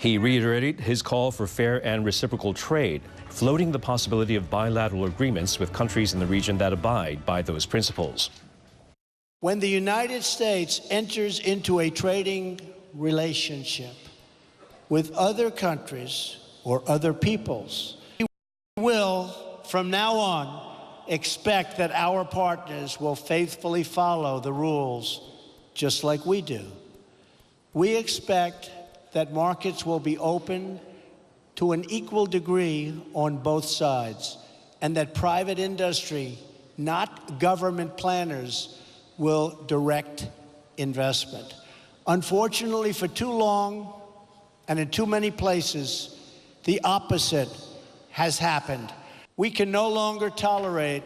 He reiterated his call for fair and reciprocal trade, floating the possibility of bilateral agreements with countries in the region that abide by those principles. When the United States enters into a trading relationship with other countries or other peoples, we will, from now on, expect that our partners will faithfully follow the rules just like we do. We expect that markets will be open to an equal degree on both sides, and that private industry, not government planners, will direct investment. Unfortunately, for too long and in too many places, the opposite has happened. We can no longer tolerate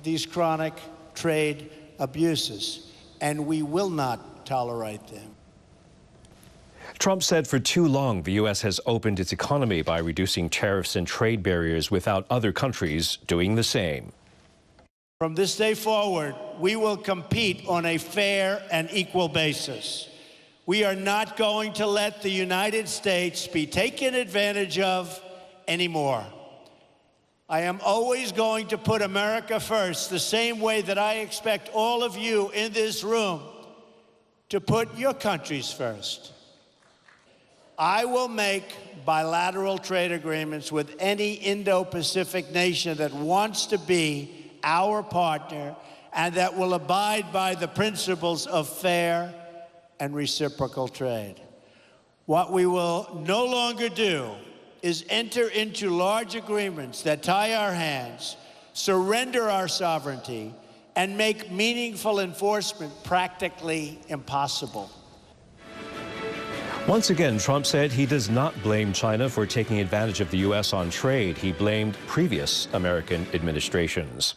these chronic trade abuses, and we will not tolerate them. Trump said for too long the U.S. has opened its economy by reducing tariffs and trade barriers without other countries doing the same. From this day forward, we will compete on a fair and equal basis. We are not going to let the United States be taken advantage of anymore. I am always going to put America first, the same way that I expect all of you in this room to put your countries first. I will make bilateral trade agreements with any Indo-Pacific nation that wants to be our partner and that will abide by the principles of fair and reciprocal trade. What we will no longer do is enter into large agreements that tie our hands, surrender our sovereignty, and make meaningful enforcement practically impossible. Once again, Trump said he does not blame China for taking advantage of the U.S. on trade. He blamed previous American administrations.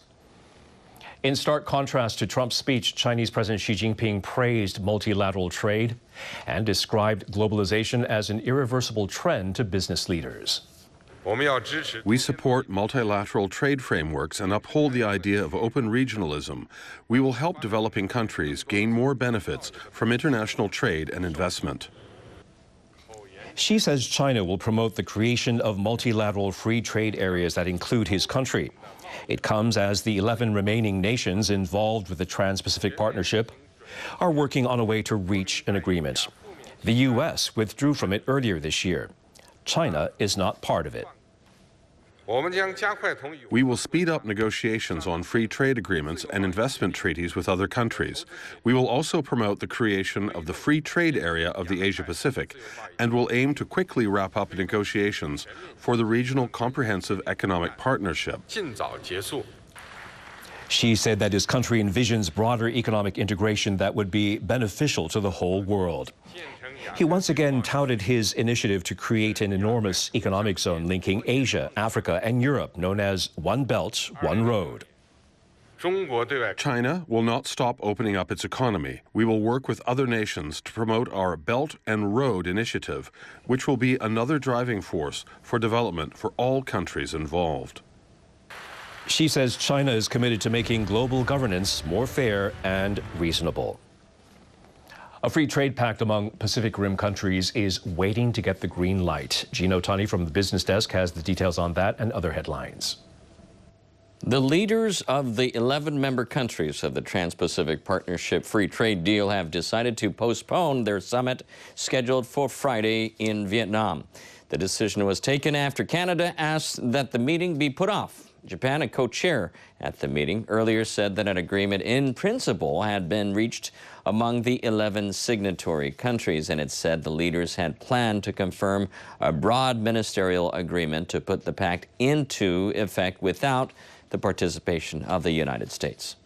In stark contrast to Trump's speech, Chinese President Xi Jinping praised multilateral trade and described globalization as an irreversible trend to business leaders. We support multilateral trade frameworks and uphold the idea of open regionalism. We will help developing countries gain more benefits from international trade and investment. Xi says China will promote the creation of multilateral free trade areas that include his country. It comes as the 11 remaining nations involved with the Trans-Pacific Partnership are working on a way to reach an agreement. The U.S. withdrew from it earlier this year. China is not part of it. We will speed up negotiations on free trade agreements and investment treaties with other countries. We will also promote the creation of the free trade area of the Asia-Pacific and will aim to quickly wrap up negotiations for the regional comprehensive economic partnership. Xi said that his country envisions broader economic integration that would be beneficial to the whole world. He once again touted his initiative to create an enormous economic zone linking Asia, Africa, and Europe, known as One Belt, One Road. China will not stop opening up its economy. We will work with other nations to promote our Belt and Road initiative, which will be another driving force for development for all countries involved. Xi says China is committed to making global governance more fair and reasonable. A free trade pact among Pacific Rim countries is waiting to get the green light. Gino Tani from the business desk has the details on that and other headlines. The leaders of the 11-member countries of the Trans-Pacific Partnership Free Trade Deal have decided to postpone their summit scheduled for Friday in Vietnam. The decision was taken after Canada asked that the meeting be put off. Japan, a co-chair at the meeting, earlier said that an agreement in principle had been reached among the 11 signatory countries, and it said the leaders had planned to confirm a broad ministerial agreement to put the pact into effect without the participation of the United States.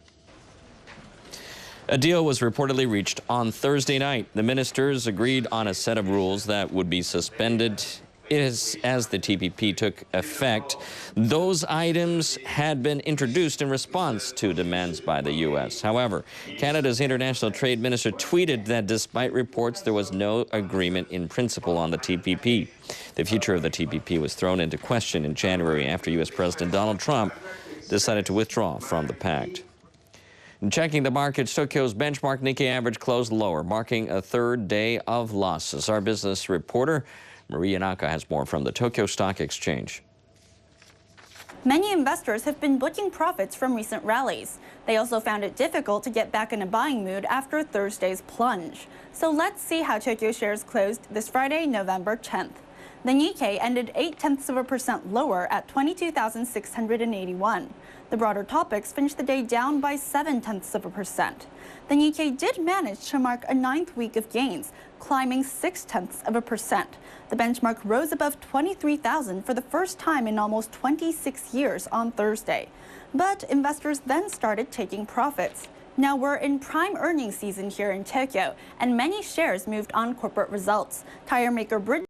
A deal was reportedly reached on Thursday night. The ministers agreed on a set of rules that would be suspended as the TPP took effect. Those items had been introduced in response to demands by the U.S. However, Canada's international trade minister tweeted that despite reports there was no agreement in principle on the TPP. The future of the TPP was thrown into question in January after U.S. President Donald Trump decided to withdraw from the pact. Checking the markets, Tokyo's benchmark Nikkei average closed lower, marking a third day of losses. Our business reporter Maria Naka has more from the Tokyo Stock Exchange. Many investors have been booking profits from recent rallies. They also found it difficult to get back in a buying mood after Thursday's plunge. So let's see how Tokyo shares closed this Friday, November 10th. The Nikkei ended 0.8% lower at 22,681. The broader topics finished the day down by 0.7%. The Nikkei did manage to mark a 9th week of gains, climbing 0.6%. The benchmark rose above 23,000 for the first time in almost 26 years on Thursday. But investors then started taking profits. Now we're in prime earnings season here in Tokyo, and many shares moved on corporate results. Tire maker Britain